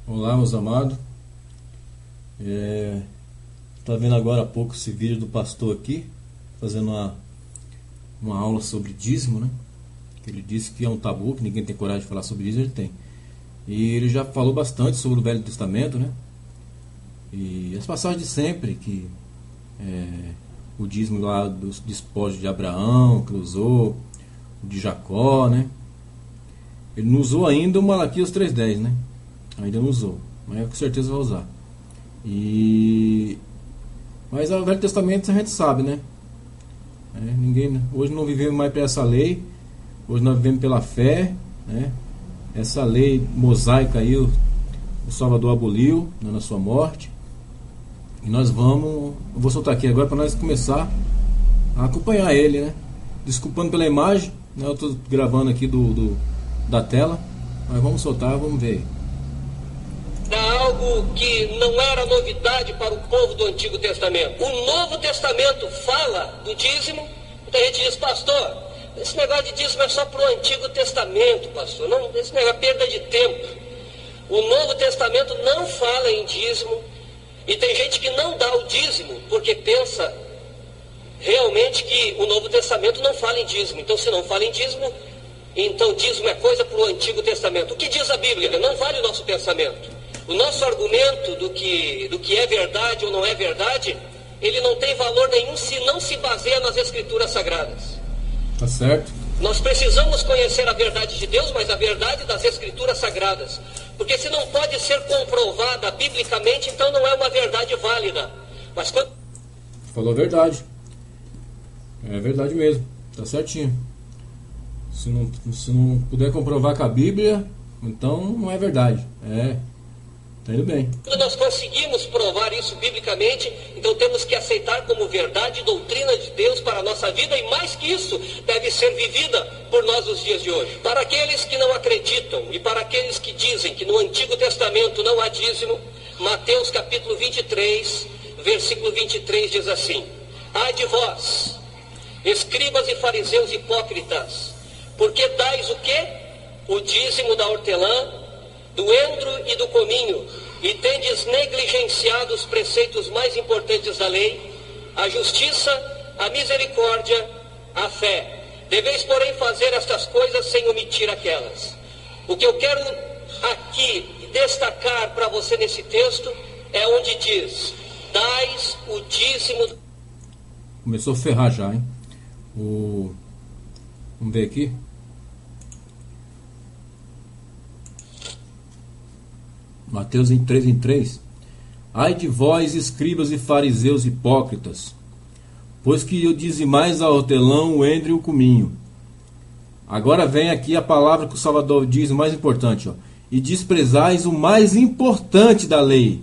Olá, meus amados. Tá vendo agora há pouco esse vídeo do pastor aqui, fazendo uma aula sobre dízimo, né? Ele disse que é um tabu, que ninguém tem coragem de falar sobre dízimo, ele tem. E ele já falou bastante sobre o Velho Testamento, né? E as passagens de sempre, que o dízimo lá dos despojos de Abraão, que usou, o de Jacó, né? Ele não usou ainda o Malaquias 3:10, né? Ainda não usou, mas com certeza vai usar. Mas o Velho Testamento a gente sabe, né? Hoje não vivemos mais por essa lei. Hoje nós vivemos pela fé, né? Essa lei mosaica aí o Salvador aboliu, né, na sua morte. E nós eu vou soltar aqui agora para nós começar a acompanhar ele, né? Desculpando pela imagem, né? Eu estou gravando aqui da tela, mas vamos soltar, vamos ver. Algo que não era novidade para o povo do Antigo Testamento. O Novo Testamento fala do dízimo. Muita gente diz, pastor, esse negócio de dízimo é só para o Antigo Testamento, pastor. Não, esse negócio é perda de tempo. O Novo Testamento não fala em dízimo. E tem gente que não dá o dízimo porque pensa realmente que o Novo Testamento não fala em dízimo. Então, se não fala em dízimo, então dízimo é coisa para o Antigo Testamento. O que diz a Bíblia? Não vale o nosso pensamento. O nosso argumento do que é verdade ou não é verdade, ele não tem valor nenhum se não se baseia nas Escrituras Sagradas. Tá certo. Nós precisamos conhecer a verdade de Deus, mas a verdade das Escrituras Sagradas. Porque se não pode ser comprovada biblicamente, então não é uma verdade válida. Mas quando... Falou a verdade. É verdade mesmo. Tá certinho. Se não puder comprovar com a Bíblia, então não é verdade. Tá indo bem. Quando nós conseguimos provar isso biblicamente, então temos que aceitar como verdade e doutrina de Deus para a nossa vida, e mais que isso, deve ser vivida por nós nos dias de hoje. Para aqueles que não acreditam e para aqueles que dizem que no Antigo Testamento não há dízimo, Mateus capítulo 23, versículo 23 diz assim: ai de vós, escribas e fariseus hipócritas, porque dais o quê? O dízimo da hortelã, do endro e do cominho, e tendes negligenciado os preceitos mais importantes da lei, a justiça, a misericórdia, a fé. Deveis, porém, fazer estas coisas sem omitir aquelas. O que eu quero aqui destacar para você nesse texto é onde diz: dais o dízimo. Começou a ferrar já, hein? Vamos ver aqui. Mateus 23:3. Ai de vós, escribas e fariseus hipócritas, pois que eu dizimais a hortelã, o endro e o cominho. Agora vem aqui a palavra que o Salvador diz, o mais importante, ó. E desprezais o mais importante da lei.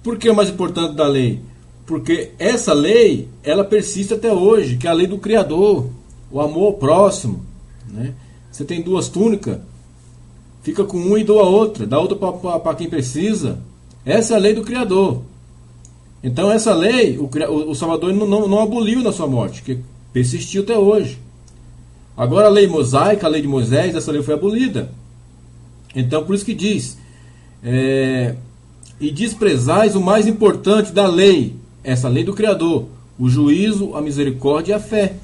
Por que o mais importante da lei? Porque essa lei, ela persiste até hoje, que é a lei do Criador, o amor ao próximo, né? Você tem duas túnicas, fica com uma e doa a outra, dá outra para quem precisa. Essa é a lei do Criador. Então essa lei, o Salvador não aboliu na sua morte, que persistiu até hoje. Agora a lei mosaica, a lei de Moisés, essa lei foi abolida. Então por isso que diz, e desprezais o mais importante da lei, essa lei do Criador, o juízo, a misericórdia e a fé.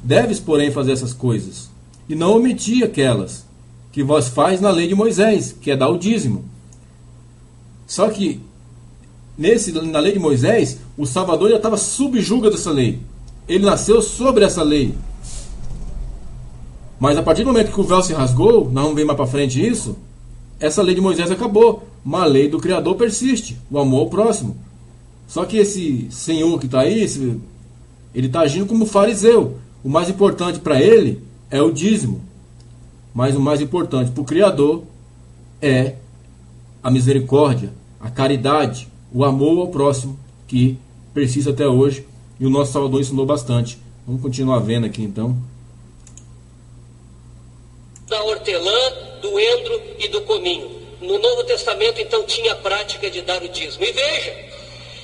Deves, porém, fazer essas coisas, e não omitir aquelas que vós faz na lei de Moisés, que é dar o dízimo. Só que na lei de Moisés, o Salvador já estava subjuga dessa lei. Ele nasceu sobre essa lei. Mas a partir do momento que o véu se rasgou, nós vamos ver mais para frente isso, essa lei de Moisés acabou. Mas a lei do Criador persiste, o amor ao próximo. Só que esse senhor que está aí, ele está agindo como fariseu. O mais importante para ele é o dízimo. Mas o mais importante para o Criador é a misericórdia, a caridade, o amor ao próximo, que persiste até hoje. E o nosso Salvador ensinou bastante. Vamos continuar vendo aqui então. Da hortelã, do endro e do cominho. No Novo Testamento, então, tinha a prática de dar o dízimo. E veja,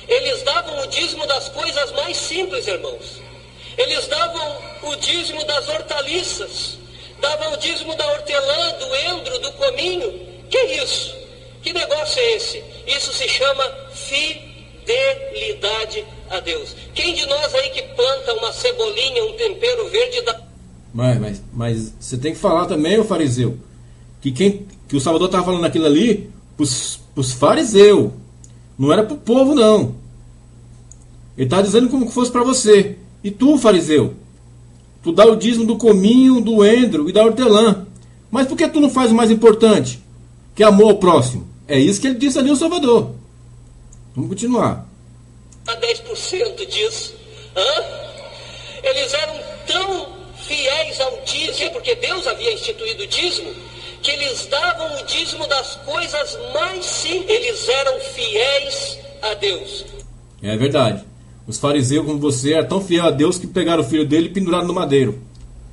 eles davam o dízimo das coisas mais simples, irmãos. Eles davam o dízimo das hortaliças, davam o dízimo da hortelã, do endro, do cominho. Que é isso? negócio é esse? Isso se chama fidelidade a Deus. Quem de nós aí que planta uma cebolinha, um tempero verde dá... Mas você tem que falar também, o fariseu, que o Salvador estava falando aquilo ali pros fariseus, não era pro povo não. Ele está dizendo como que fosse para você. E tu, fariseu, tu dá o dízimo do cominho, do endro e da hortelã, mas por que tu não faz o mais importante, que é amor ao próximo? É isso que ele disse ali ao Salvador. Vamos continuar. A 10% disso. Eles eram tão fiéis ao dízimo, porque Deus havia instituído o dízimo, que eles davam o dízimo das coisas mais simples. Eles eram fiéis a Deus. É verdade. Os fariseus, como você, eram tão fiel a Deus que pegaram o filho dele e penduraram no madeiro.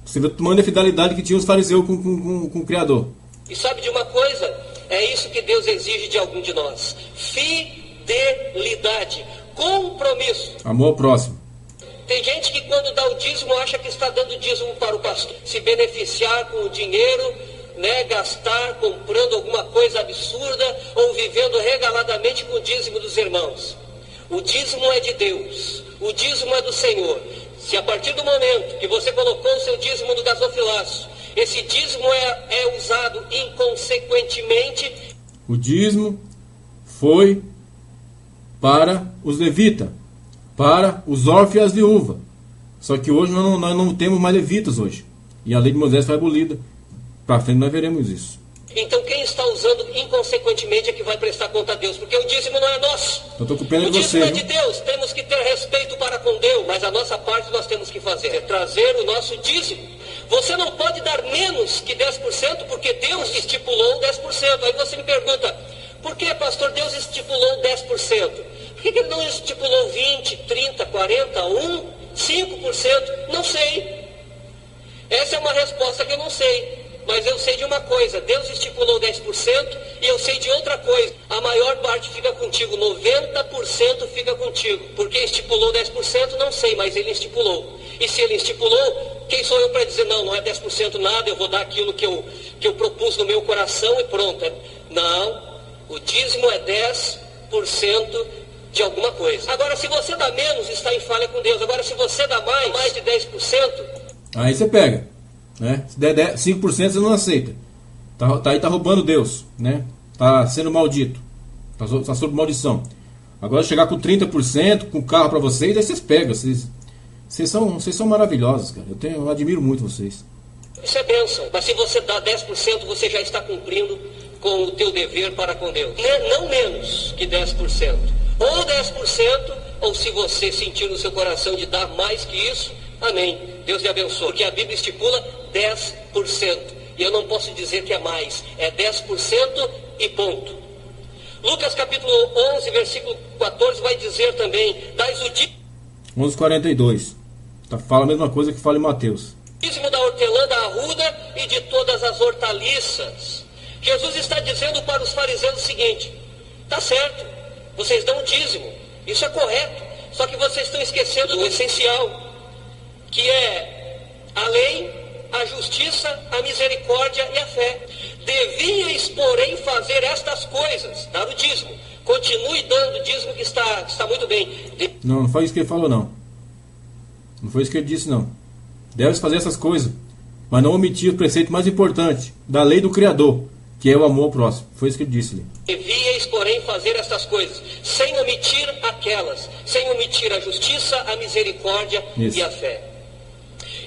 Você vê o tamanho da fidelidade que tinha os fariseus com o Criador. E sabe de uma coisa? É isso que Deus exige de algum de nós. Fidelidade. Compromisso. Amor ao próximo. Tem gente que quando dá o dízimo acha que está dando dízimo para o pastor. Se beneficiar com o dinheiro, né, gastar comprando alguma coisa absurda ou vivendo regaladamente com o dízimo dos irmãos. O dízimo é de Deus. O dízimo é do Senhor. Se a partir do momento que você colocou o seu dízimo no gasofilaço, esse dízimo é usado inconsequentemente. O dízimo foi para os levitas, para os órfãos e as viúvas. Só que hoje nós não temos mais levitas hoje. E a lei de Moisés foi abolida. Para frente nós veremos isso. Então quem está usando inconsequentemente é que vai prestar conta a Deus, porque o dízimo não é nosso. Eu estou com pena de você. O dízimo é de Deus, temos que ter respeito para com Deus, mas a nossa parte nós temos que fazer, é trazer o nosso dízimo. Você não pode dar menos que 10%, porque Deus estipulou 10%. Aí você me pergunta, por que, pastor, Deus estipulou 10%? Por que ele não estipulou 20%, 30%, 40%, 1%, 5%? Não sei. Essa é uma resposta que eu não sei. Mas eu sei de uma coisa, Deus estipulou 10% e eu sei de outra coisa. A maior parte fica contigo, 90% fica contigo. Porque estipulou 10%, não sei, mas ele estipulou. E se ele estipulou, quem sou eu para dizer, não é 10% nada, eu vou dar aquilo que eu propus no meu coração e pronto. Não, o dízimo é 10% de alguma coisa. Agora, se você dá menos, está em falha com Deus. Agora, se você dá mais de 10%... Aí você pega. Né? Se der 5% você não aceita. Tá roubando Deus, né? Tá sendo maldito. Tá sob maldição. Agora chegar com 30%, com carro para vocês, aí vocês pegam. Vocês são maravilhosos, cara. Eu admiro muito vocês. Isso é bênção. Mas se você dá 10%, você já está cumprindo com o teu dever para com Deus. Não menos que 10%. Ou 10%, ou se você sentir no seu coração de dar mais que isso, amém. Deus lhe abençoe. Porque a Bíblia estipula 10%. E eu não posso dizer que é mais. É 10% e ponto. Lucas capítulo 11, versículo 14 vai dizer também, dais o dízimo... 11:42. Fala a mesma coisa que fala em Mateus. Dízimo da hortelã, da arruda e de todas as hortaliças. Jesus está dizendo para os fariseus o seguinte, tá certo, vocês dão o dízimo, isso é correto, só que vocês estão esquecendo do essencial, que é a lei, a justiça, a misericórdia e a fé. Devíeis, porém, fazer estas coisas, dar o dízimo. Continue dando o dízimo que está muito bem. Não foi isso que ele falou, não. Não foi isso que ele disse, não. Deves fazer essas coisas, mas não omitir o preceito mais importante, da lei do Criador, que é o amor ao próximo. Foi isso que ele disse ali. Devíeis, porém, fazer estas coisas, sem omitir aquelas, sem omitir a justiça, a misericórdia e a fé.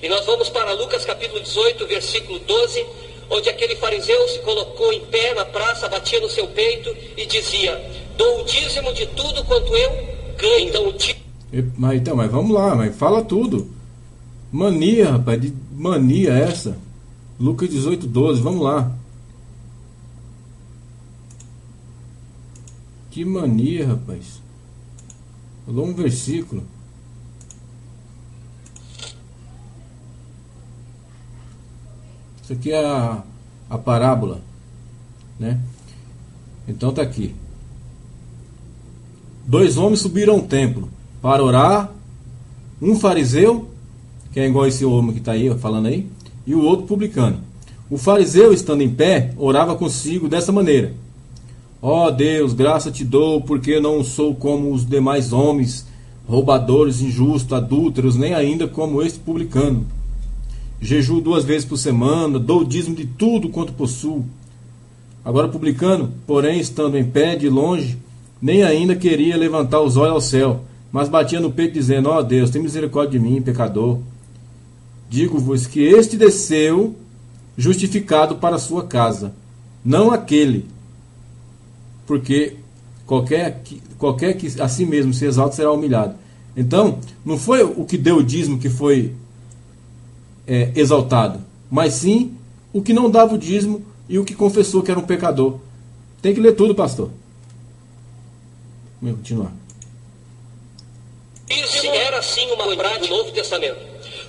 E nós vamos para Lucas capítulo 18, versículo 12, onde aquele fariseu se colocou em pé na praça, batia no seu peito e dizia, dou o dízimo de tudo quanto eu ganho. Então, mas vamos lá, mas fala tudo. Mania, rapaz, de mania essa. Lucas 18, 12, vamos lá. Que mania, rapaz. Falou um versículo. Isso aqui é a parábola, né? Então tá aqui. 2 homens subiram ao templo para orar. Um fariseu, que é igual esse homem que está aí falando aí, e o outro publicano. O fariseu, estando em pé, orava consigo dessa maneira: Ó Deus, graça te dou, porque não sou como os demais homens, roubadores, injustos, adúlteros, nem ainda como este publicano. Jejuo 2 vezes por semana, dou o dízimo de tudo quanto possuo. Agora publicano, porém, estando em pé de longe, nem ainda queria levantar os olhos ao céu, mas batia no peito dizendo, ó Deus, tem misericórdia de mim, pecador. Digo-vos que este desceu justificado para a sua casa, não aquele, porque qualquer que a si mesmo se exalta será humilhado. Então, não foi o que deu o dízimo que foi exaltado, mas sim o que não dava o dízimo e o que confessou que era um pecador. Tem que ler tudo, pastor. Vamos continuar. Isso era sim uma prática do Novo Testamento.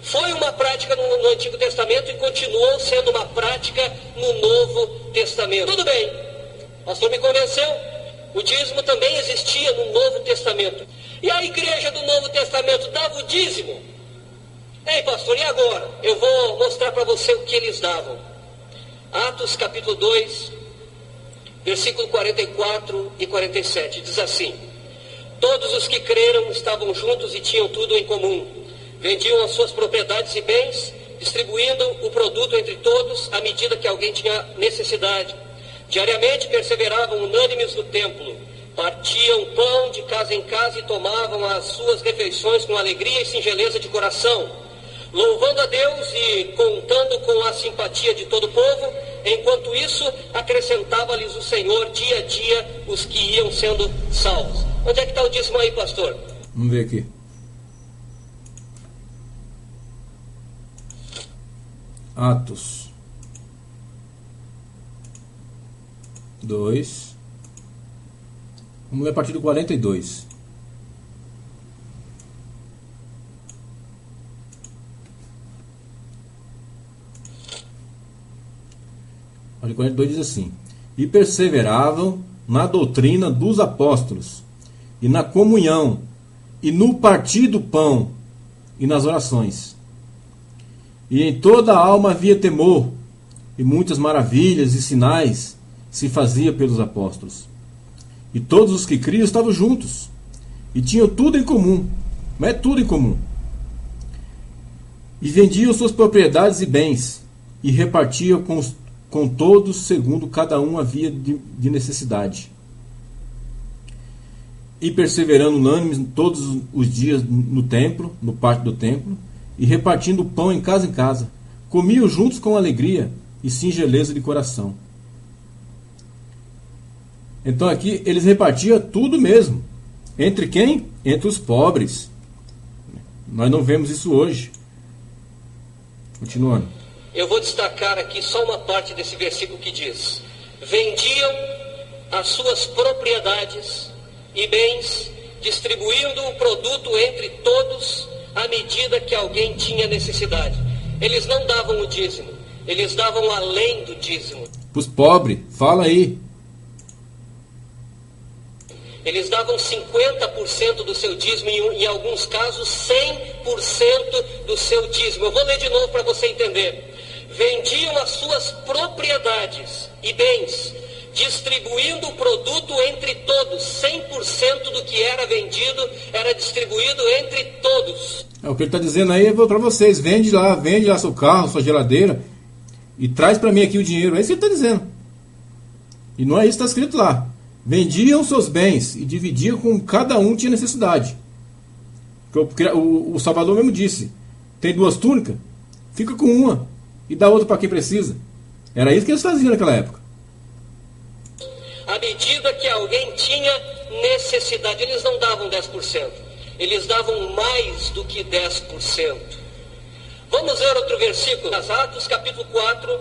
Foi uma prática no Antigo Testamento e continuou sendo uma prática no Novo Testamento. Tudo bem, o pastor me convenceu. O dízimo também existia no Novo Testamento. E a igreja do Novo Testamento dava o dízimo. Ei, pastor, e agora? Eu vou mostrar para você o que eles davam. Atos capítulo 2, versículo 44 e 47, diz assim: todos os que creram estavam juntos e tinham tudo em comum. Vendiam as suas propriedades e bens, distribuindo o produto entre todos à medida que alguém tinha necessidade. Diariamente perseveravam unânimes no templo, partiam pão de casa em casa e tomavam as suas refeições com alegria e singeleza de coração, louvando a Deus e contando com a simpatia de todo o povo. Enquanto isso, acrescentava-lhes o Senhor dia a dia os que iam sendo salvos. Onde é que está o dízimo aí, pastor? Vamos ver aqui. Atos 2. Vamos ler a partir do 42. O 42 diz assim: e perseveravam na doutrina dos apóstolos, e na comunhão, e no partir do pão, e nas orações. E em toda a alma havia temor, e muitas maravilhas e sinais se fazia pelos apóstolos. E todos os que criam estavam juntos, e tinham tudo em comum, mas é tudo em comum. E vendiam suas propriedades e bens, e repartiam com todos segundo cada um havia de necessidade. E perseverando unânimes todos os dias no templo, no pátio do templo, e repartindo o pão em casa, comiam juntos com alegria e singeleza de coração. Então aqui eles repartiam tudo mesmo. Entre quem? Entre os pobres. Nós não vemos isso hoje. Continuando. Eu vou destacar aqui só uma parte desse versículo que diz: vendiam as suas propriedades e bens, distribuindo o produto entre todos à medida que alguém tinha necessidade. Eles não davam o dízimo, eles davam além do dízimo. Para os pobres, fala aí. Eles davam 50% do seu dízimo e em alguns casos 100% do seu dízimo. Eu vou ler de novo para você entender. Vendiam as suas propriedades e bens, distribuindo o produto entre todos. 100% do que era vendido era distribuído entre todos. O que ele está dizendo aí é para vocês: vende lá seu carro, sua geladeira, e traz para mim aqui o dinheiro. É isso que ele está dizendo. E não é isso que está escrito lá. Vendiam seus bens e dividiam com cada um que tinha necessidade. Porque o Salvador mesmo disse: tem 2 túnicas, fica com uma e dá outra para quem precisa. Era isso que eles faziam naquela época. À medida que alguém tinha necessidade, eles não davam 10%, eles davam mais do que 10%. Vamos ver outro versículo, Atos capítulo 4,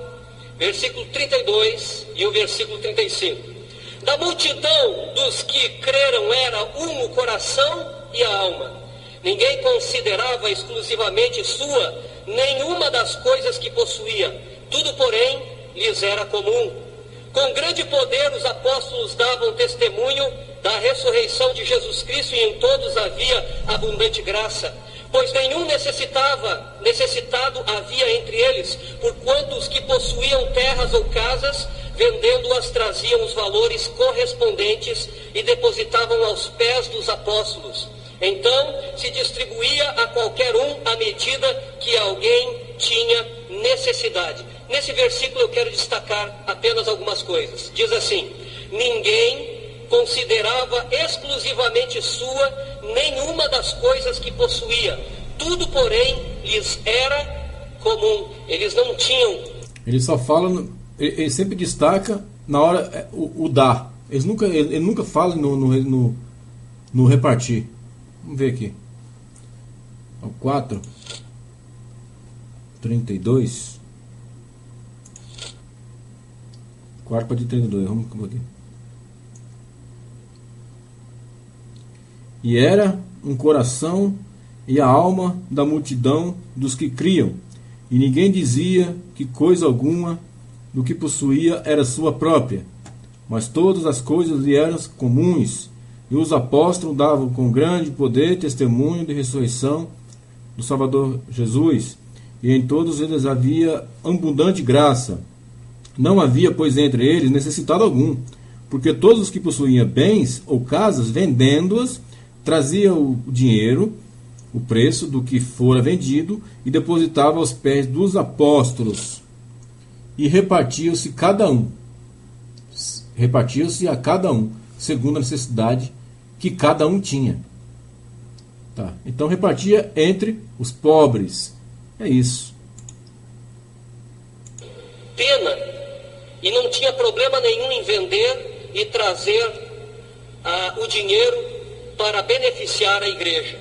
versículo 32 e o versículo 35. Da multidão dos que creram era um o coração e a alma. Ninguém considerava exclusivamente sua nenhuma das coisas que possuía. Tudo, porém, lhes era comum. Com grande poder os apóstolos davam testemunho da ressurreição de Jesus Cristo, e em todos havia abundante graça. Pois nenhum necessitado havia entre eles, porquanto os que possuíam terras ou casas vendendo-as traziam os valores correspondentes e depositavam aos pés dos apóstolos. Então se distribuía a qualquer um à medida que alguém tinha necessidade. Nesse versículo eu quero destacar apenas algumas coisas. Diz assim: ninguém considerava exclusivamente sua nenhuma das coisas que possuía. Tudo, porém, lhes era comum. Eles não tinham. Ele só fala, ele sempre destaca na hora o dar. Ele nunca fala no repartir. Vamos ver aqui. O 4, 32. 4 de 32. Vamos aqui. E era um coração e a alma da multidão dos que criam, e ninguém dizia que coisa alguma do que possuía era sua própria, mas todas as coisas lhe eram comuns, e os apóstolos davam com grande poder testemunho de ressurreição do Salvador Jesus, e em todos eles havia abundante graça. Não havia, pois, entre eles necessitado algum, porque todos os que possuíam bens ou casas, vendendo-as, trazia o dinheiro, o preço do que fora vendido, e depositava aos pés dos apóstolos. E repartia-se cada um. Repartia-se a cada um, segundo a necessidade que cada um tinha. Tá. Então repartia entre os pobres. É isso. Pena. E não tinha problema nenhum em vender e trazer o dinheiro para beneficiar a igreja.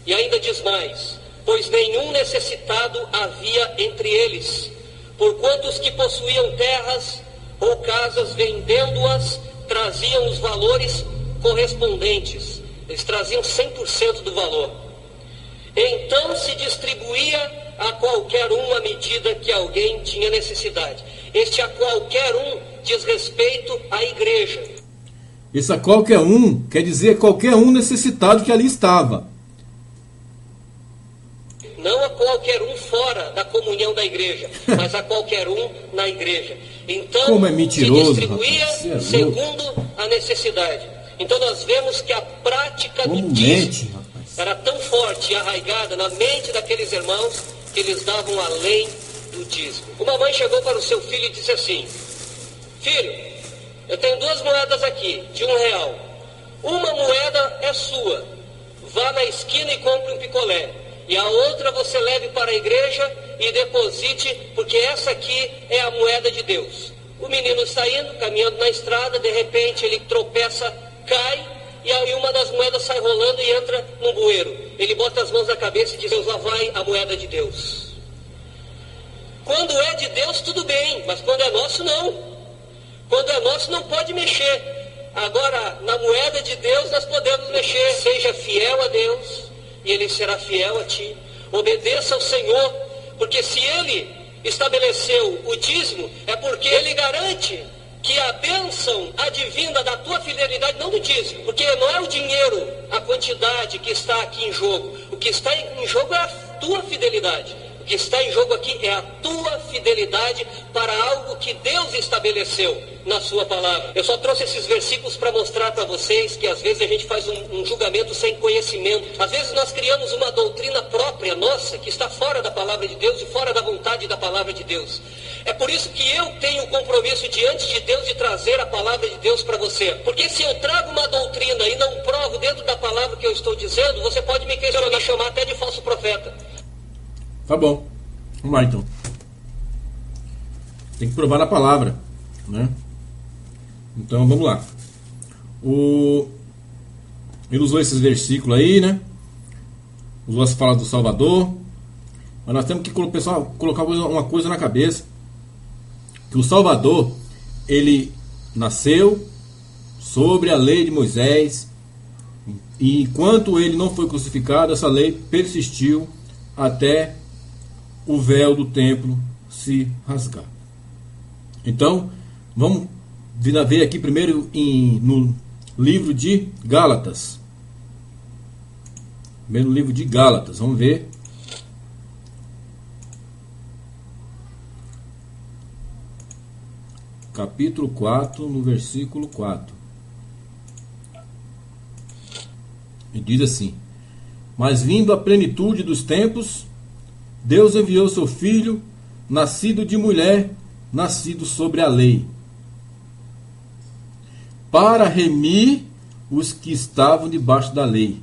E ainda diz mais: pois nenhum necessitado havia entre eles, porquanto os que possuíam terras ou casas, vendendo-as, traziam os valores correspondentes. Eles traziam 100% do valor. Então se distribuía a qualquer um à medida que alguém tinha necessidade. Este a qualquer um diz respeito à igreja. Esse a qualquer um quer dizer qualquer um necessitado que ali estava. Não a qualquer um fora da comunhão da igreja, mas a qualquer um na igreja. Então, como é mentiroso, se distribuía segundo a necessidade. Então nós vemos que a prática do dízimo era tão forte e arraigada na mente daqueles irmãos que eles davam além do dízimo. Uma mãe chegou para o seu filho e disse assim: filho, eu tenho 2 moedas aqui, de R$1. Uma moeda é sua. Vá na esquina e compre um picolé. E a outra você leve para a igreja e deposite, porque essa aqui é a moeda de Deus. O menino está indo, caminhando na estrada, de repente ele tropeça, cai, e aí uma das moedas sai rolando e entra no bueiro. Ele bota as mãos na cabeça e diz: Deus, lá vai a moeda de Deus. Quando é de Deus, tudo bem, mas quando é nosso, não. Quando é nosso, não pode mexer. Agora, na moeda de Deus, nós podemos mexer. Seja fiel a Deus, e Ele será fiel a ti. Obedeça ao Senhor, porque se Ele estabeleceu o dízimo, é porque Ele garante que a bênção advinda da tua fidelidade, não do dízimo, porque não é o dinheiro, a quantidade que está aqui em jogo. O que está em jogo é a tua fidelidade. O que está em jogo aqui é a tua fidelidade para algo que Deus estabeleceu na sua palavra. Eu só trouxe esses versículos para mostrar para vocês que às vezes a gente faz um julgamento sem conhecimento. Às vezes nós criamos uma doutrina própria nossa que está fora da palavra de Deus e fora da vontade da palavra de Deus. É por isso que eu tenho o compromisso diante de Deus de trazer a palavra de Deus para você. Porque se eu trago uma doutrina e não provo dentro da palavra que eu estou dizendo, você pode me questionar, chamar até de falso profeta. Tá bom, vamos lá então. Tem que provar na palavra, né? Então vamos lá. Ele usou esses versículos aí, né? Usou as falas do Salvador. Mas nós temos que colocar uma coisa na cabeça: que o Salvador, ele nasceu sobre a lei de Moisés, e enquanto ele não foi crucificado, essa lei persistiu até o véu do templo se rasgar. Então, vamos ver aqui primeiro no livro de Gálatas. Primeiro livro de Gálatas, vamos ver. capítulo 4, no versículo 4. E diz assim: mas vindo a plenitude dos tempos, Deus enviou seu Filho, nascido de mulher, nascido sobre a lei, para remir os que estavam debaixo da lei,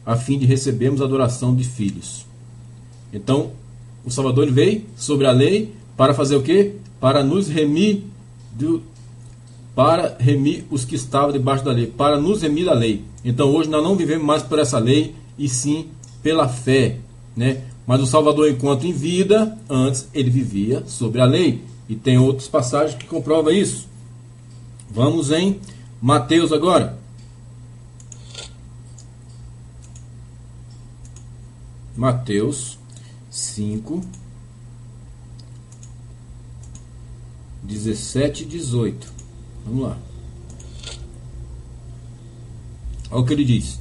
a fim de recebermos a adoração de filhos. Então, o Salvador veio sobre a lei para fazer o quê? Para nos remir, para remir os que estavam debaixo da lei, para nos remir da lei. Então, hoje nós não vivemos mais por essa lei, e sim pela fé, né? Mas o Salvador, enquanto em vida, antes ele vivia sobre a lei. E tem outras passagens que comprovam isso. Vamos em Mateus agora. Mateus 5, 17 e 18. Vamos lá. Olha o que ele diz: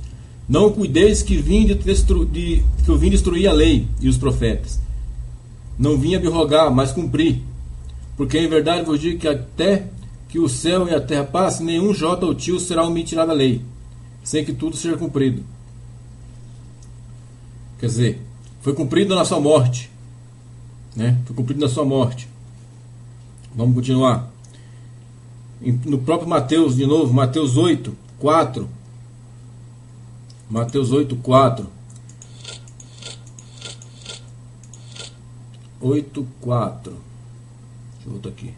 não cuideis que eu vim destruir a lei e os profetas. Não vim abrogar, mas cumprir. Porque em verdade vos digo que até que o céu e a terra passem, nenhum jota ou tio será omitirá da lei, sem que tudo seja cumprido. Quer dizer, foi cumprido na sua morte, né? Foi cumprido na sua morte. Vamos continuar. No próprio Mateus, de novo, Mateus 8, 4. Mateus 8, 4. 8, 4. Deixa eu voltar aqui.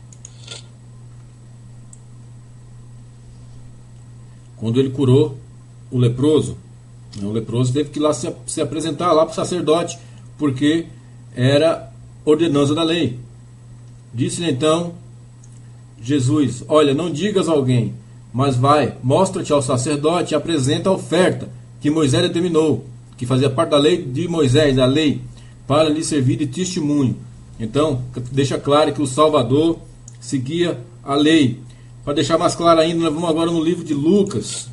Quando ele curou o leproso teve que ir lá se apresentar lá para o sacerdote, porque era ordenança da lei. Disse-lhe então Jesus: olha, não digas a alguém, mas vai, mostra-te ao sacerdote e apresenta a oferta que Moisés determinou, que fazia parte da lei de Moisés, da lei, para lhe servir de testemunho. Então, deixa claro que o Salvador seguia a lei. Para deixar mais claro ainda, nós vamos agora no livro de Lucas.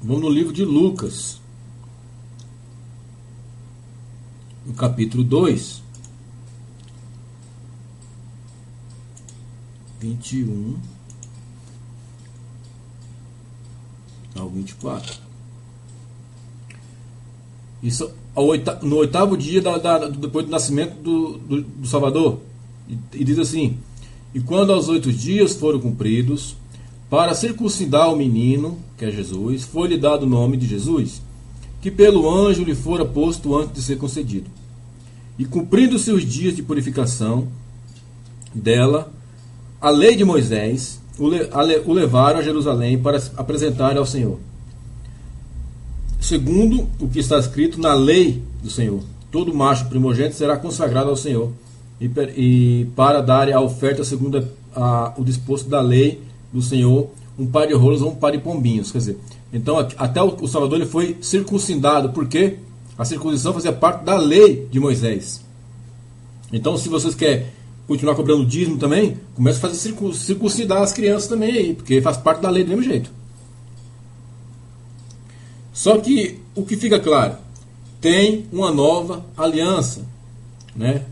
Vamos no livro de Lucas, no capítulo 2, 21 ao 24. Isso no oitavo dia depois do nascimento do Salvador. E diz assim: e quando aos 8 dias foram cumpridos, para circuncidar o menino, que é Jesus, foi-lhe dado o nome de Jesus, que pelo anjo lhe fora posto antes de ser concedido. E cumprindo-se os dias de purificação dela, a lei de Moisés o levaram a Jerusalém para apresentar ao Senhor. Segundo o que está escrito na lei do Senhor, todo macho primogênito será consagrado ao Senhor, e para dar a oferta segundo o disposto da lei do Senhor, um par de rolos ou um par de pombinhos. Quer dizer, então até o Salvador ele foi circuncidado, porque a circuncisão fazia parte da lei de Moisés. Então, se vocês querem continuar cobrando dízimo também, comece a fazer circuncidar as crianças também aí, porque faz parte da lei do mesmo jeito. Só que o que fica claro, tem uma nova aliança, né?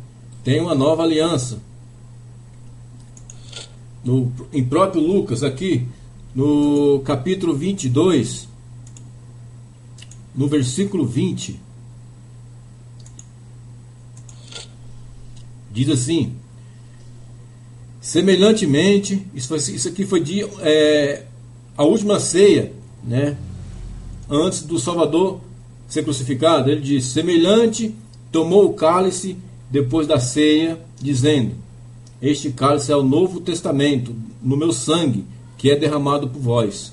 Tem uma nova aliança. Em próprio Lucas, aqui, no capítulo 22, no versículo 20, diz assim: semelhantemente, isso aqui foi a última ceia, né? Antes do Salvador ser crucificado, ele diz: semelhante, tomou o cálice depois da ceia, dizendo: este cálice é o novo testamento no meu sangue, que é derramado por vós.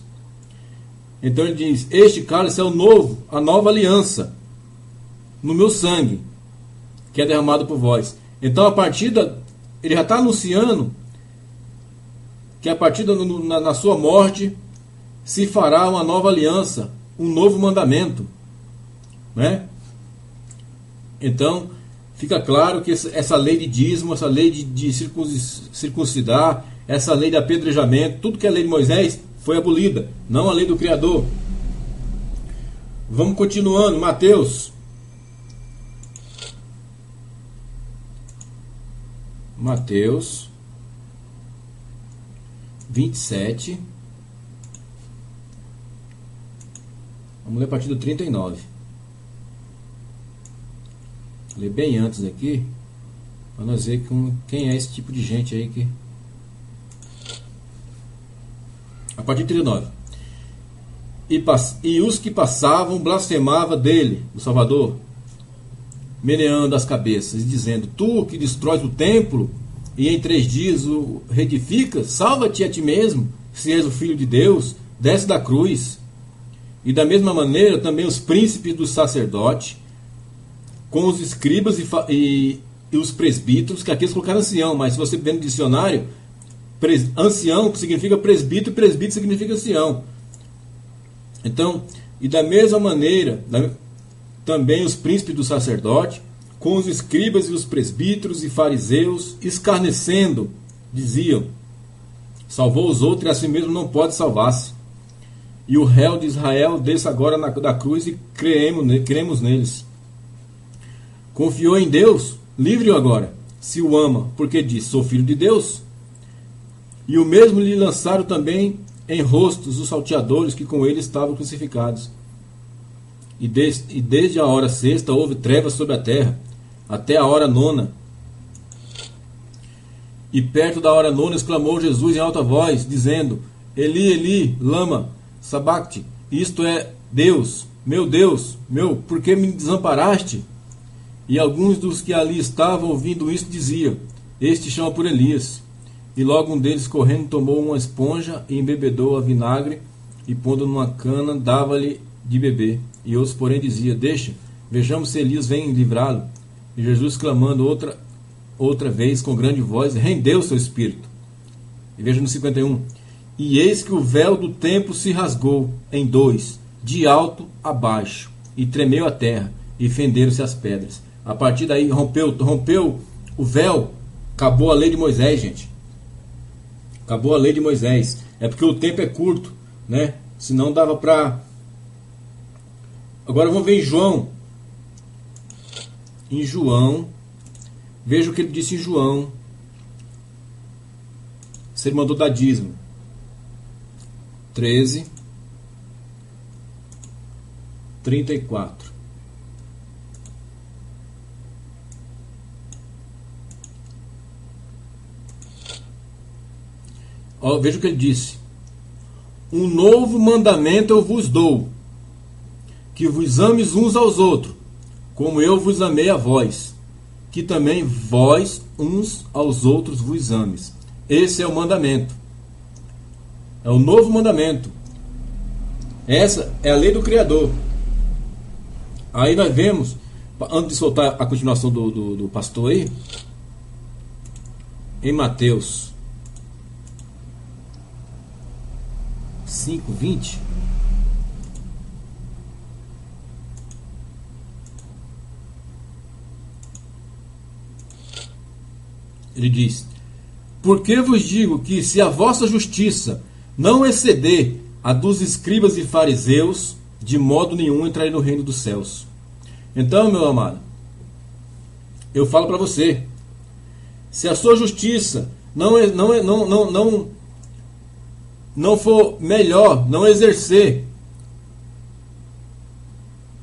Então ele diz: este cálice é a nova aliança no meu sangue, que é derramado por vós. Então ele já está anunciando que a partir na sua morte se fará uma nova aliança, um novo mandamento, né? Então fica claro que essa lei de dízimo, essa lei de circuncidar, essa lei de apedrejamento, tudo que é a lei de Moisés foi abolida, não a lei do Criador. Vamos continuando, Mateus. 27. Vamos ler a partir do 39. Vou ler bem antes aqui, para nós ver quem é esse tipo de gente aí que... A partir do 39. E os que passavam blasfemavam dele, o Salvador, meneando as cabeças, dizendo: tu que destróis o templo e em 3 dias o reedificas, salva-te a ti mesmo, se és o Filho de Deus, desce da cruz. E da mesma maneira também os príncipes dos sacerdotes, com os escribas e os presbíteros, que aqui eles colocaram ancião, mas se você ver no dicionário, ancião significa presbítero, e presbítero significa ancião. Então, e da mesma maneira, também os príncipes do sacerdote, com os escribas e os presbíteros e fariseus, escarnecendo, diziam: salvou os outros e a si mesmo não pode salvar-se. E o réu de Israel desça agora da cruz e cremos neles. Confiou em Deus, livre-o agora, se o ama, porque diz: sou filho de Deus. E o mesmo lhe lançaram também em rostos os salteadores que com ele estavam crucificados. E desde a hora sexta houve trevas sobre a terra, até a hora 9. E perto da hora 9 exclamou Jesus em alta voz, dizendo: Eli, Eli, lama sabacte, isto é, Deus, meu, por que me desamparaste? E alguns dos que ali estavam ouvindo isso diziam: este chama por Elias. E logo um deles, correndo, tomou uma esponja e embebedou a vinagre, e pondo numa cana, dava-lhe de beber. E outros, porém, dizia: deixa, vejamos se Elias vem livrá-lo. E Jesus, clamando outra vez com grande voz, rendeu seu espírito. E veja no 51. E eis que o véu do templo se rasgou em 2, de alto a baixo, e tremeu a terra, e fenderam-se as pedras. A partir daí rompeu o véu, acabou a lei de Moisés, gente. Acabou a lei de Moisés. É porque o tempo é curto, né? Senão dava para... Agora vamos ver em João. Em João, veja o que ele disse em João. Se ele mandou dar dízimo. 13, 34. Veja o que ele disse: um novo mandamento eu vos dou, que vos ames uns aos outros, como eu vos amei a vós, que também vós uns aos outros vos ames. Esse é o mandamento, é o novo mandamento. Essa é a lei do Criador. Aí nós vemos, antes de soltar a continuação do pastor aí, em Mateus 5:20, ele diz: porque vos digo que se a vossa justiça não exceder a dos escribas e fariseus, de modo nenhum entrarei no reino dos céus. Então, meu amado, eu falo para você, se a sua justiça não for melhor, não exercer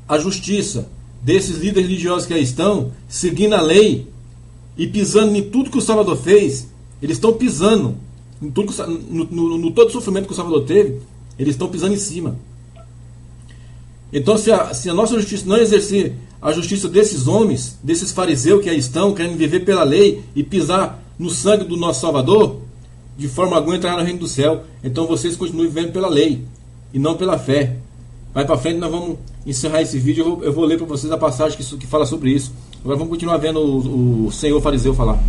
a justiça desses líderes religiosos que aí estão, seguindo a lei e pisando em tudo que o Salvador fez, eles estão pisando em tudo no todo o sofrimento que o Salvador teve, eles estão pisando em cima. Então, se a nossa justiça não exercer a justiça desses homens, desses fariseus que aí estão, querendo viver pela lei e pisar no sangue do nosso Salvador, de forma alguma entrar no reino do céu. Então vocês continuem vivendo pela lei e não pela fé. Mais para frente nós vamos encerrar esse vídeo. Eu vou ler para vocês a passagem que fala sobre isso. Agora vamos continuar vendo o senhor fariseu falar.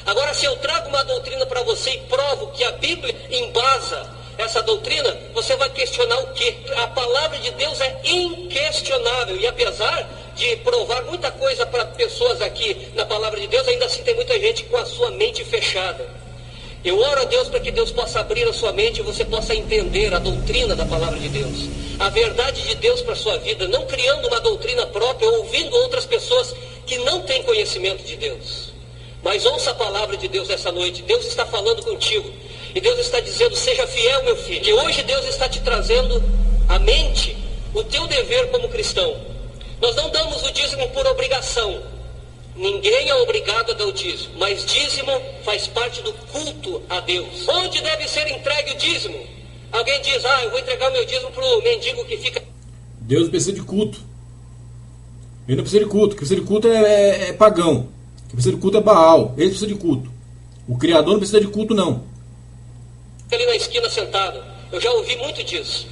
Agora, se eu trago uma doutrina para você e provo que a Bíblia embasa essa doutrina, você vai questionar o quê? A palavra de Deus é inquestionável, e apesar de provar muita coisa para pessoas aqui na palavra de Deus, ainda assim tem muita gente com a sua mente fechada. Eu oro a Deus para que Deus possa abrir a sua mente e você possa entender a doutrina da palavra de Deus, a verdade de Deus para a sua vida, não criando uma doutrina própria ou ouvindo outras pessoas que não têm conhecimento de Deus. Mas ouça a palavra de Deus essa noite. Deus está falando contigo. E Deus está dizendo, seja fiel, meu filho. Que hoje Deus está te trazendo à mente o teu dever como cristão. Nós não damos o dízimo por obrigação. Ninguém é obrigado a dar o dízimo. Mas dízimo faz parte do culto a Deus. Onde deve ser entregue o dízimo? Alguém diz, eu vou entregar o meu dízimo para o mendigo que fica... Deus precisa de culto. Ele não precisa de culto. Quem precisa de culto é pagão. Quem precisa de culto é Baal. Ele precisa de culto. O Criador não precisa de culto, não. Ali na esquina sentado. Eu já ouvi muito disso.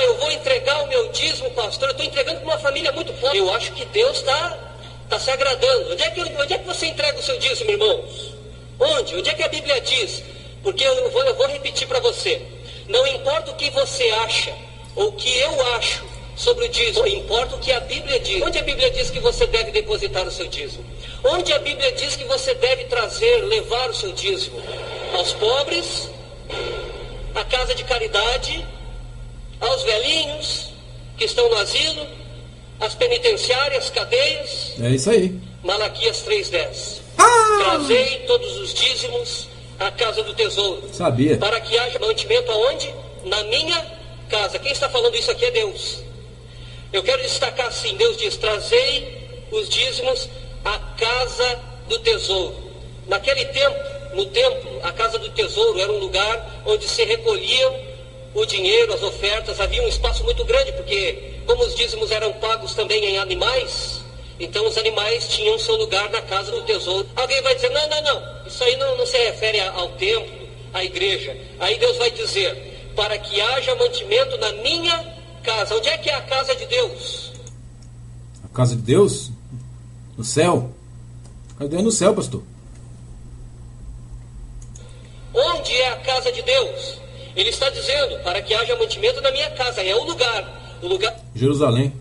Eu vou entregar o meu dízimo, pastor. Eu estou entregando para uma família muito pobre. Eu acho que Deus está se agradando. Onde é que você entrega o seu dízimo, irmãos? Onde? Onde é que a Bíblia diz? Porque eu vou repetir para você. Não importa o que você acha, ou o que eu acho sobre o dízimo, importa o que a Bíblia diz. Onde a Bíblia diz que você deve depositar o seu dízimo? Onde a Bíblia diz que você deve levar o seu dízimo? Aos pobres, à casa de caridade, aos velhinhos que estão no asilo, às penitenciárias, cadeias. É isso aí. Malaquias 3:10. Trazei todos os dízimos à casa do tesouro. Sabia. Para que haja mantimento aonde? Na minha casa. Quem está falando isso aqui é Deus. Eu quero destacar assim, Deus diz, trazei os dízimos à casa do tesouro. Naquele tempo, no templo, a casa do tesouro era um lugar onde se recolhiam o dinheiro, as ofertas. Havia um espaço muito grande, porque como os dízimos eram pagos também em animais, então os animais tinham seu lugar na casa do tesouro. Alguém vai dizer, não, isso aí não se refere ao templo, à igreja. Aí Deus vai dizer, para que haja mantimento na minha casa. Onde é que é a casa de Deus? A casa de Deus? No céu. A casa de Deus é no céu, pastor. Onde é a casa de Deus? Ele está dizendo, para que haja mantimento na minha casa. É o lugar. Jerusalém.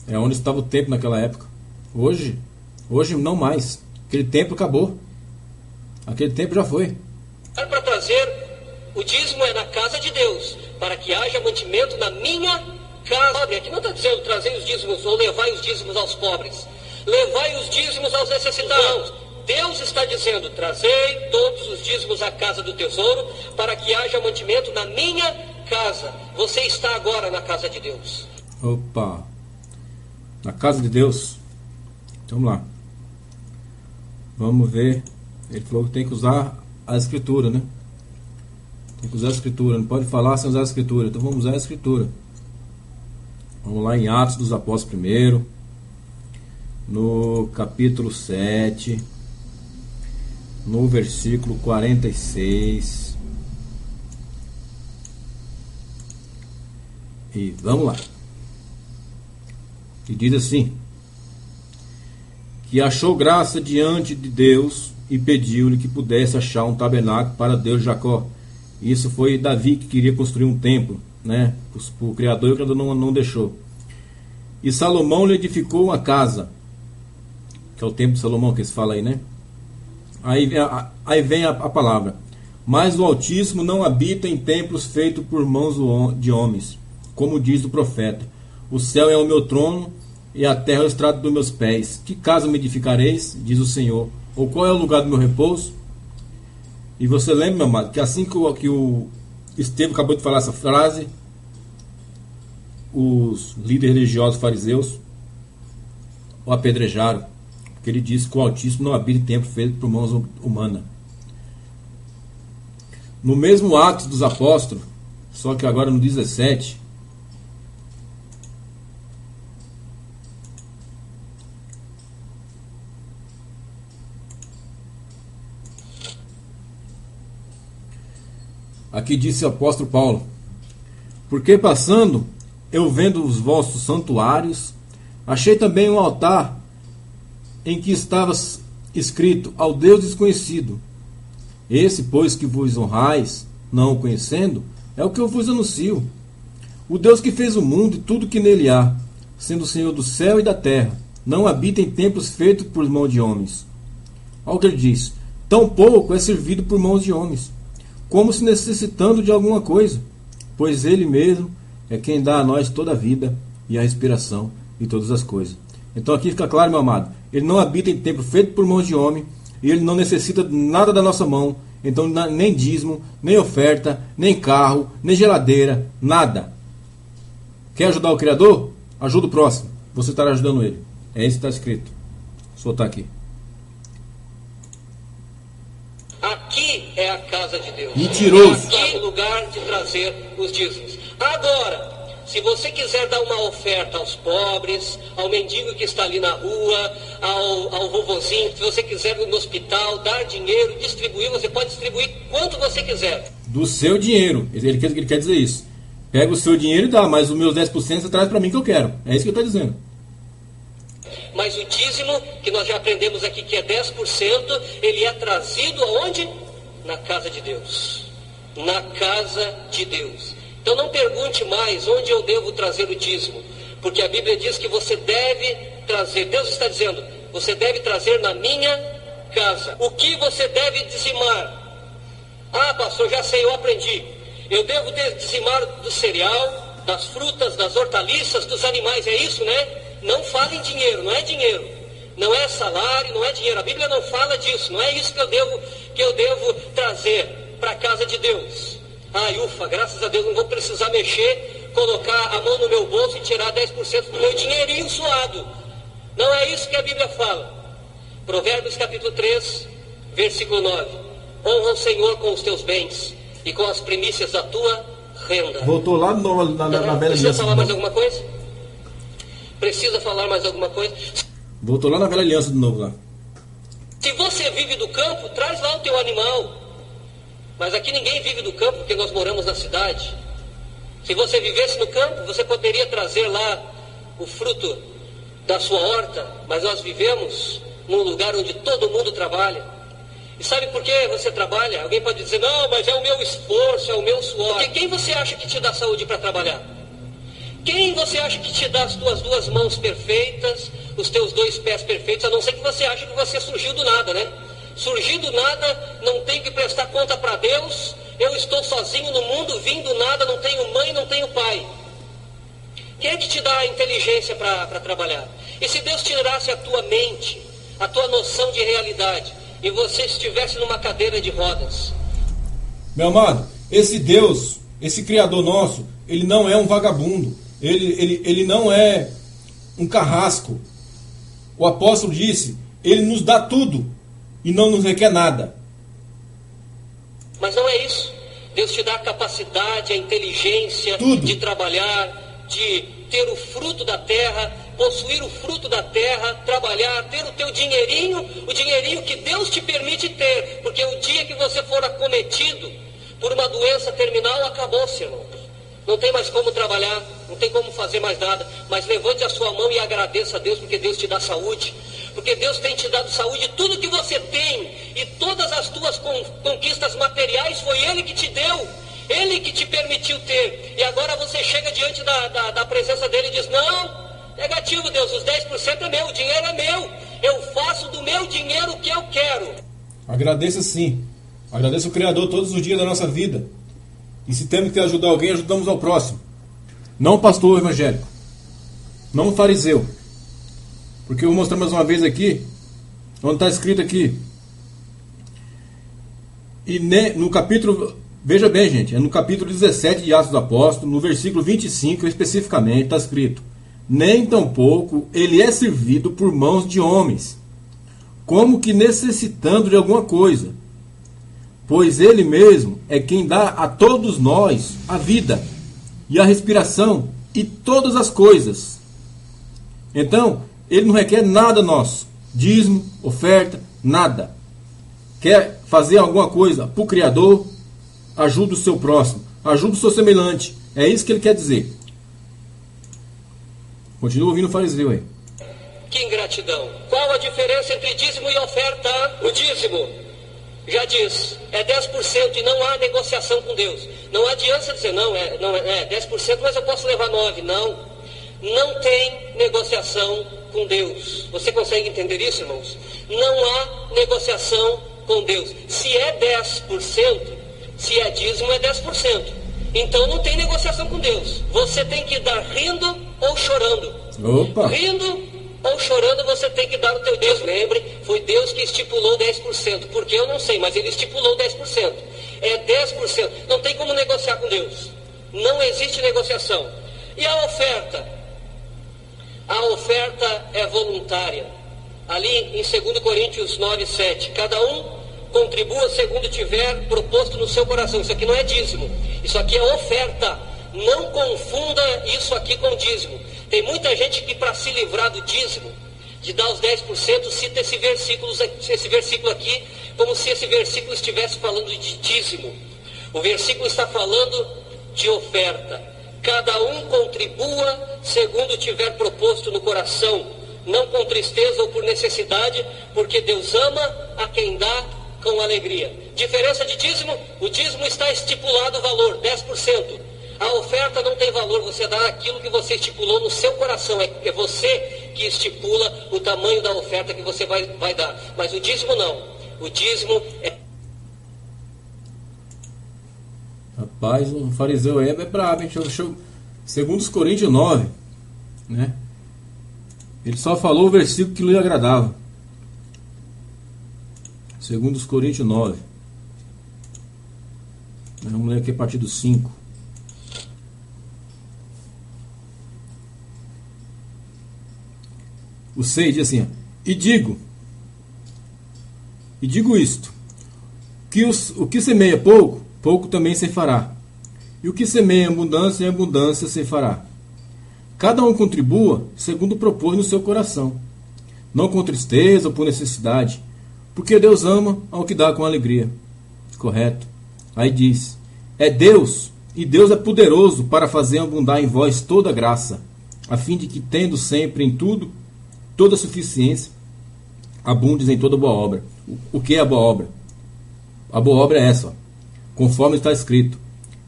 É onde estava o templo naquela época. Hoje não mais. Aquele templo acabou. Aquele templo já foi. Para trazer o dízimo é na casa de Deus, para que haja mantimento na minha casa. Aqui não está dizendo trazei os dízimos ou levai os dízimos aos pobres. Levai os dízimos aos necessitados. Deus está dizendo, trazei todos os dízimos à casa do tesouro, para que haja mantimento na minha casa. Você está agora na casa de Deus. Opa! Na casa de Deus. Vamos lá. Vamos ver. Ele falou que tem que usar a escritura, né? Tem que usar a escritura. Não pode falar sem usar a escritura. Então vamos usar a escritura. Vamos lá em Atos dos Apóstolos primeiro. No capítulo 7. No versículo 46. E vamos lá. E diz assim: que achou graça diante de Deus e pediu-lhe que pudesse achar um tabernáculo para Deus de Jacó. Isso foi Davi que queria construir um templo, né? O Criador, e o Criador não deixou. E Salomão lhe edificou uma casa, que é o templo de Salomão que se fala aí, né? Aí vem a palavra: mas o Altíssimo não habita em templos feitos por mãos de homens, como diz o profeta. O céu é o meu trono e a terra é o estrado dos meus pés. Que casa me edificareis, diz o Senhor? Ou qual é o lugar do meu repouso? E você lembra, meu amado, que assim que o Estevão acabou de falar essa frase, os líderes religiosos fariseus o apedrejaram, porque ele disse que o Altíssimo não habita em templo feito por mãos humanas. No mesmo Atos dos Apóstolos, só que agora no 17, aqui disse o apóstolo Paulo: porque passando, eu vendo os vossos santuários, achei também um altar em que estava escrito ao Deus desconhecido. Esse, pois, que vos honrais, não o conhecendo, é o que eu vos anuncio. O Deus que fez o mundo e tudo que nele há, sendo o Senhor do céu e da terra, não habita em templos feitos por mão de homens. Olha o que ele diz: tampouco é servido por mãos de homens, como se necessitando de alguma coisa, pois ele mesmo é quem dá a nós toda a vida e a respiração e todas as coisas. Então aqui fica claro, meu amado, ele não habita em templo feito por mãos de homem, e ele não necessita nada da nossa mão, então nem dízimo, nem oferta, nem carro, nem geladeira, nada. Quer ajudar o Criador? Ajuda o próximo, você estará ajudando ele. É isso que está escrito. Vou soltar aqui. Aqui é a casa de Deus. Mentiroso. Aqui é o lugar de trazer os dízimos. Agora, se você quiser dar uma oferta aos pobres, ao mendigo que está ali na rua, ao vovozinho, se você quiser ir no hospital, dar dinheiro, distribuir, você pode distribuir quanto você quiser. Do seu dinheiro. Ele quer dizer isso. Pega o seu dinheiro e dá, mas os meus 10% você traz para mim que eu quero. É isso que ele está dizendo. Mas o dízimo, que nós já aprendemos aqui que é 10%, ele é trazido aonde? Na casa de Deus. Na casa de Deus. Então não pergunte mais onde eu devo trazer o dízimo, porque a Bíblia diz que você deve trazer, Deus está dizendo, você deve trazer na minha casa. O que você deve dizimar? Ah, pastor, já sei, eu aprendi. Eu devo dizimar do cereal, das frutas, das hortaliças, dos animais, é isso, né? Não fala em dinheiro, não é dinheiro. Não é salário, não é dinheiro. A Bíblia não fala disso, não é isso que eu devo trazer para a casa de Deus. Ai, ufa, graças a Deus não vou precisar mexer, colocar a mão no meu bolso e tirar 10% do meu dinheirinho suado. Não é isso que a Bíblia fala. Provérbios capítulo 3, versículo 9. Honra o Senhor com os teus bens e com as primícias da tua renda. Voltou lá na velha aliança. Precisa falar mais alguma coisa? Precisa falar mais alguma coisa? Voltou lá na velha aliança de novo lá. Se você vive do campo, traz lá o teu animal. Mas aqui ninguém vive do campo porque nós moramos na cidade. Se você vivesse no campo, você poderia trazer lá o fruto da sua horta. Mas nós vivemos num lugar onde todo mundo trabalha. E sabe por que você trabalha? Alguém pode dizer, não, mas é o meu esforço, é o meu suor. Porque quem você acha que te dá saúde para trabalhar? Quem você acha que te dá as tuas duas mãos perfeitas, os teus dois pés perfeitos, a não ser que você ache que você surgiu do nada, né? Surgir do nada, não tenho que prestar conta para Deus, eu estou sozinho no mundo, vim do nada, não tenho mãe, não tenho pai. Quem é que te dá a inteligência para trabalhar? E se Deus tirasse a tua mente, a tua noção de realidade, e você estivesse numa cadeira de rodas? Meu amado, esse Deus, esse Criador nosso, ele não é um vagabundo, ele não é um carrasco. O apóstolo disse, ele nos dá tudo e não nos requer nada. Mas não é isso. Deus te dá a capacidade, a inteligência tudo. De trabalhar, de ter o fruto da terra, possuir o fruto da terra, trabalhar, ter o teu dinheirinho, o dinheirinho que Deus te permite ter, porque o dia que você for acometido por uma doença terminal, acabou-se, irmão. Não tem mais como trabalhar, não tem como fazer mais nada, mas levante a sua mão e agradeça a Deus, porque Deus te dá saúde. Porque Deus tem te dado saúde, tudo que você tem e todas as tuas conquistas materiais foi Ele que te deu, Ele que te permitiu ter. E agora você chega diante da presença dEle e diz, não, negativo Deus, os 10% é meu, o dinheiro é meu, eu faço do meu dinheiro o que eu quero. Agradeça sim, agradeça o Criador todos os dias da nossa vida. E se temos que ajudar alguém, ajudamos ao próximo. Não o pastor evangélico, não o fariseu. Porque eu vou mostrar mais uma vez aqui, onde está escrito aqui. E no capítulo, veja bem gente, é no capítulo 17 de Atos dos Apóstolos, no versículo 25 especificamente, está escrito, nem tampouco ele é servido por mãos de homens, como que necessitando de alguma coisa, pois ele mesmo é quem dá a todos nós a vida, e a respiração, e todas as coisas. Então, ele não requer nada nosso, dízimo, oferta, nada. Quer fazer alguma coisa para o Criador, ajuda o seu próximo, ajuda o seu semelhante. É isso que ele quer dizer. Continua ouvindo o fariseu aí. Que ingratidão. Qual a diferença entre dízimo e oferta? O dízimo, já diz, é 10% e não há negociação com Deus. Não adianta dizer, não é 10%, mas eu posso levar 9%. Não tem negociação com Deus. Você consegue entender isso, irmãos? Não há negociação com Deus. Se é 10%, se é dízimo, é 10%. Então não tem negociação com Deus. Você tem que dar rindo ou chorando. Opa. Rindo ou chorando você tem que dar o teu Deus. Lembre, foi Deus que estipulou 10%. Por que eu não sei, mas ele estipulou 10%. É 10%. Não tem como negociar com Deus. Não existe negociação. E a oferta? A oferta é voluntária. Ali em 2 Coríntios 9, 7. Cada um contribua segundo tiver proposto no seu coração. Isso aqui não é dízimo. Isso aqui é oferta. Não confunda isso aqui com dízimo. Tem muita gente que, para se livrar do dízimo, de dar os 10%, cita esse versículo aqui, como se esse versículo estivesse falando de dízimo. O versículo está falando de oferta. Cada um contribua segundo tiver proposto no coração, não com tristeza ou por necessidade, porque Deus ama a quem dá com alegria. Diferença de dízimo? O dízimo está estipulado o valor, 10%. A oferta não tem valor, você dá aquilo que você estipulou no seu coração. É você que estipula o tamanho da oferta que você vai dar. Mas o dízimo não. O dízimo é... Rapaz, o fariseu é brabo, hein? Segundo os Coríntios 9, né? Ele só falou o versículo que lhe agradava. Segundo os Coríntios 9. Vamos ler aqui a partir do 5. O 6 diz assim, ó, e digo isto, que o que semeia pouco, pouco também se fará. E o que semeia em abundância se fará. Cada um contribua segundo propôs no seu coração, não com tristeza ou por necessidade, porque Deus ama ao que dá com alegria. Correto. Aí diz, é Deus, e Deus é poderoso para fazer abundar em vós toda graça, a fim de que, tendo sempre em tudo toda suficiência, abundes em toda boa obra. O que é a boa obra? A boa obra é essa, ó. Conforme está escrito,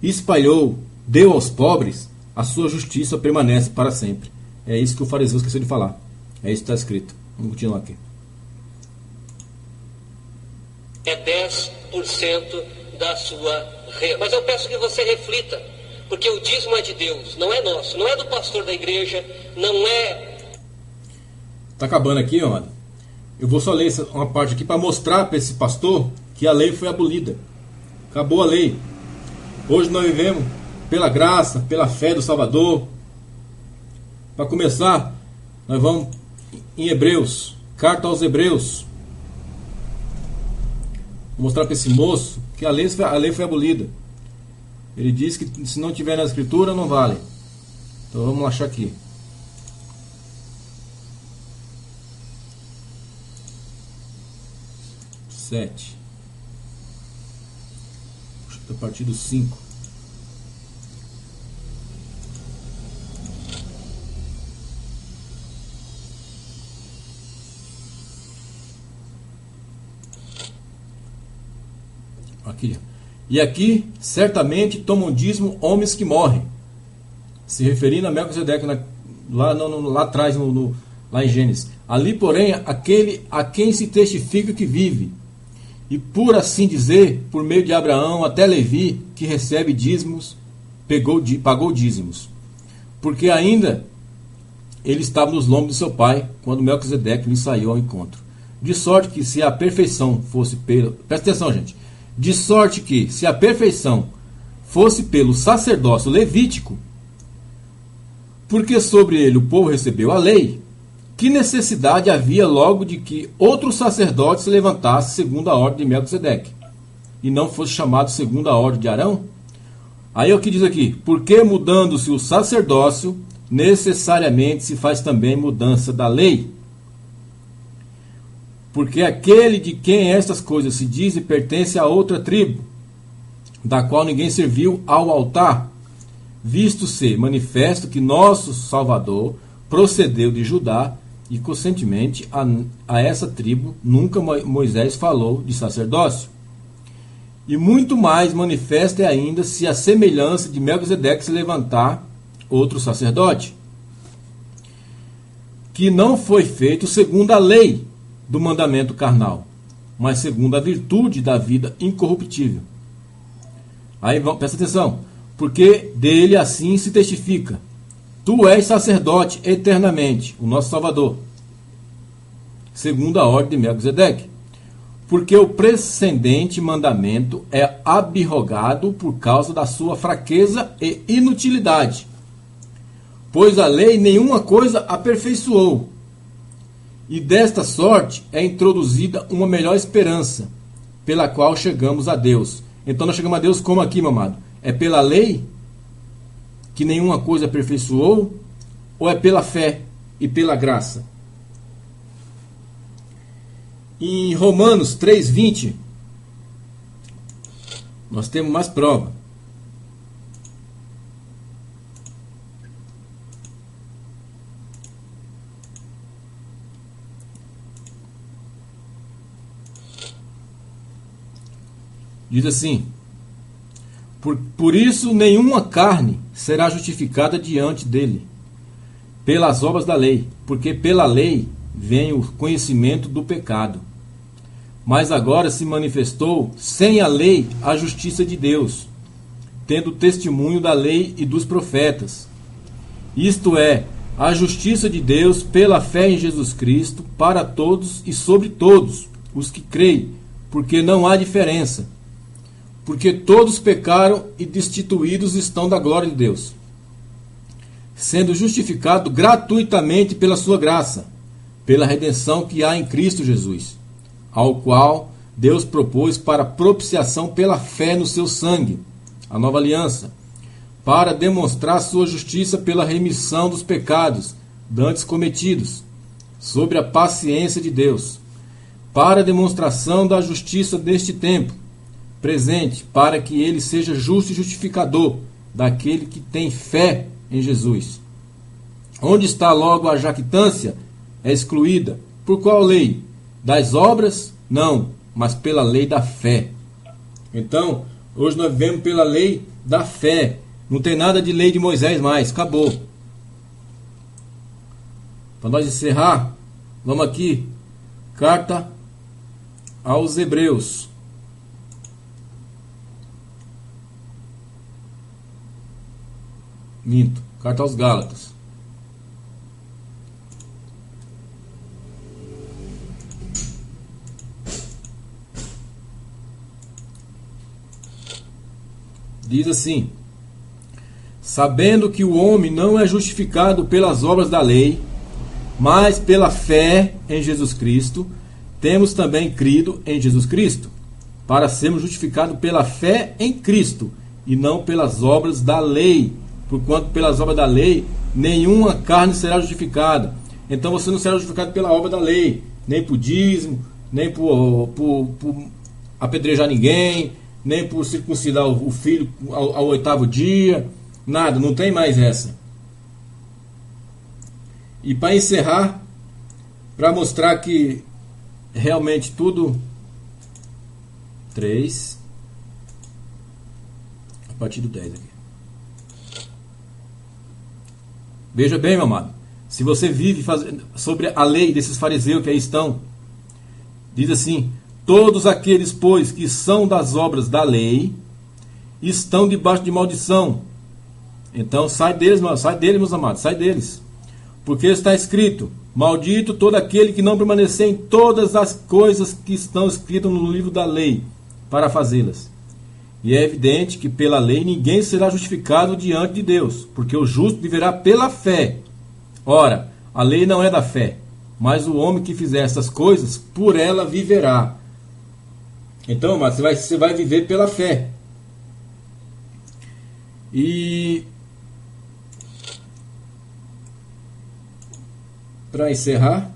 espalhou, deu aos pobres, a sua justiça permanece para sempre. É isso que o fariseu esqueceu de falar. É isso que está escrito. Vamos continuar aqui. É 10% da sua renda. Mas eu peço que você reflita, porque o dízimo é de Deus, não é nosso, não é do pastor da igreja, não é... Está acabando aqui, ó. Eu vou só ler uma parte aqui para mostrar para esse pastor que a lei foi abolida. Acabou a lei. Hoje nós vivemos pela graça, pela fé do Salvador. Para começar, nós vamos em Hebreus, carta aos Hebreus. Vou mostrar para esse moço que a lei foi abolida. Ele diz que se não tiver na escritura não vale. Então vamos achar aqui. A partir do 5. Aqui. E aqui certamente tomam dízimo homens que morrem, se referindo a Melquisedeque lá atrás, lá em Gênesis. Ali, porém, aquele a quem se testifica que vive, e por assim dizer, por meio de Abraão até Levi, que recebe dízimos, pagou dízimos, porque ainda ele estava nos lombos de seu pai, quando Melquisedeque lhe saiu ao encontro. De sorte que se a perfeição fosse pelo... Presta atenção, gente. De sorte que se a perfeição fosse pelo sacerdócio levítico, porque sobre ele o povo recebeu a lei, que necessidade havia logo de que outro sacerdote se levantasse segundo a ordem de Melquisedeque, e não fosse chamado segundo a ordem de Arão? Aí é o que diz aqui, porque mudando-se o sacerdócio, necessariamente se faz também mudança da lei. Porque aquele de quem estas coisas se diz e pertence a outra tribo, da qual ninguém serviu ao altar, visto ser manifesto que nosso Salvador procedeu de Judá, e conscientemente a essa tribo nunca Moisés falou de sacerdócio. E muito mais manifesta é ainda se a semelhança de Melquisedeque se levantar outro sacerdote, que não foi feito segundo a lei do mandamento carnal, mas segundo a virtude da vida incorruptível. Aí presta atenção, porque dele assim se testifica: tu és sacerdote eternamente, o nosso Salvador, segundo a ordem de Melquisedeque. Porque o precedente mandamento é abrogado por causa da sua fraqueza e inutilidade. Pois a lei nenhuma coisa aperfeiçoou. E desta sorte é introduzida uma melhor esperança, pela qual chegamos a Deus. Então nós chegamos a Deus como aqui, meu amado? É pela lei que nenhuma coisa aperfeiçoou? Ou é pela fé e pela graça? Em Romanos 3,20, nós temos mais prova. Diz assim: por isso nenhuma carne será justificada diante dele, pelas obras da lei, porque pela lei vem o conhecimento do pecado. Mas agora se manifestou sem a lei a justiça de Deus, tendo testemunho da lei e dos profetas. Isto é, a justiça de Deus pela fé em Jesus Cristo, para todos e sobre todos os que creem, porque não há diferença. Porque todos pecaram e destituídos estão da glória de Deus, sendo justificado gratuitamente pela sua graça, pela redenção que há em Cristo Jesus, ao qual Deus propôs para propiciação pela fé no seu sangue, a nova aliança, para demonstrar sua justiça pela remissão dos pecados dantes cometidos, sobre a paciência de Deus, para demonstração da justiça deste tempo presente, para que ele seja justo e justificador daquele que tem fé em Jesus. Onde está logo a jactância? É excluída. Por qual lei? Das obras? Não, mas pela lei da fé. Então, hoje nós vivemos pela lei da fé. Não tem nada de lei de Moisés mais, acabou. Para nós encerrar, vamos aqui. Carta aos Hebreus. Minto, carta aos Gálatas. Diz assim: sabendo que o homem não é justificado pelas obras da lei, mas pela fé em Jesus Cristo, temos também crido em Jesus Cristo, para sermos justificados pela fé em Cristo, e não pelas obras da lei. Porquanto pelas obras da lei nenhuma carne será justificada. Então você não será justificado pela obra da lei, nem por dízimo, nem por apedrejar ninguém, nem por circuncidar o filho ao 8º dia, nada, não tem mais essa. E para encerrar, para mostrar que realmente tudo 3 a partir do 10 aqui. Veja bem, meu amado, se você vive sobre a lei desses fariseus que aí estão, diz assim: todos aqueles, pois, que são das obras da lei, estão debaixo de maldição. Então sai deles, meus amados, sai deles. Porque está escrito: maldito todo aquele que não permanecer em todas as coisas que estão escritas no livro da lei, para fazê-las. E é evidente que pela lei ninguém será justificado diante de Deus, porque o justo viverá pela fé. Ora, a lei não é da fé, mas o homem que fizer essas coisas, por ela viverá. Então, amado, você vai viver pela fé. E para encerrar,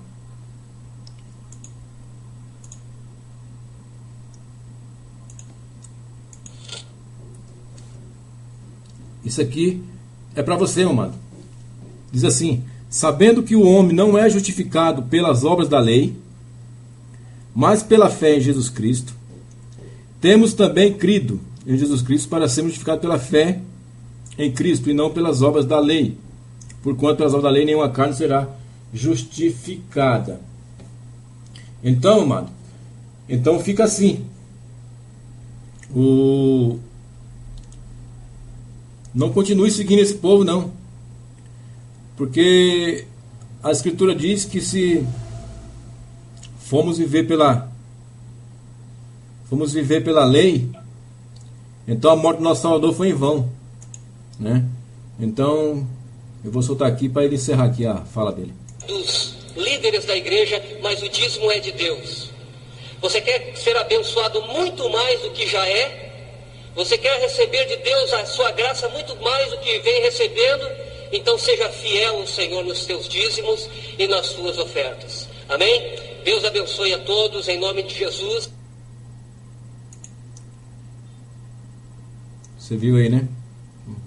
isso aqui é para você, meu amado. Diz assim: sabendo que o homem não é justificado pelas obras da lei, mas pela fé em Jesus Cristo, temos também crido em Jesus Cristo para sermos justificados pela fé em Cristo e não pelas obras da lei. Porquanto pelas obras da lei nenhuma carne será justificada. Então, amado, então fica assim. Não continue seguindo esse povo, não. Porque a Escritura diz que se fomos viver pela lei, então a morte do nosso Salvador foi em vão, né? Então eu vou soltar aqui para ele encerrar aqui a fala dele. Dos líderes da igreja, mas o dízimo é de Deus. Você quer ser abençoado muito mais do que já é? Você quer receber de Deus a sua graça muito mais do que vem recebendo? Então seja fiel ao Senhor nos seus dízimos e nas suas ofertas. Amém? Deus abençoe a todos em nome de Jesus. Você viu aí, né?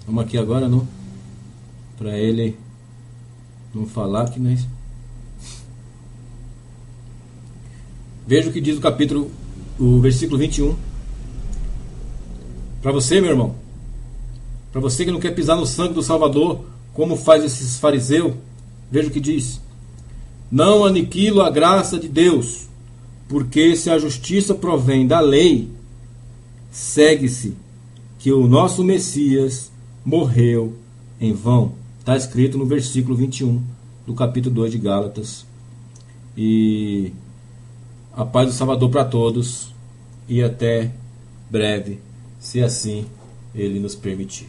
Vamos aqui agora, não? Para ele não falar que nós... Veja o que diz o versículo 21. Para você, meu irmão, para você que não quer pisar no sangue do Salvador, como faz esses fariseus, veja o que diz: não aniquilo a graça de Deus, porque se a justiça provém da lei, segue-se que o nosso Messias morreu em vão. Está escrito no versículo 21 do capítulo 2 de Gálatas. E a paz do Salvador para todos, e até breve, se assim Ele nos permitir.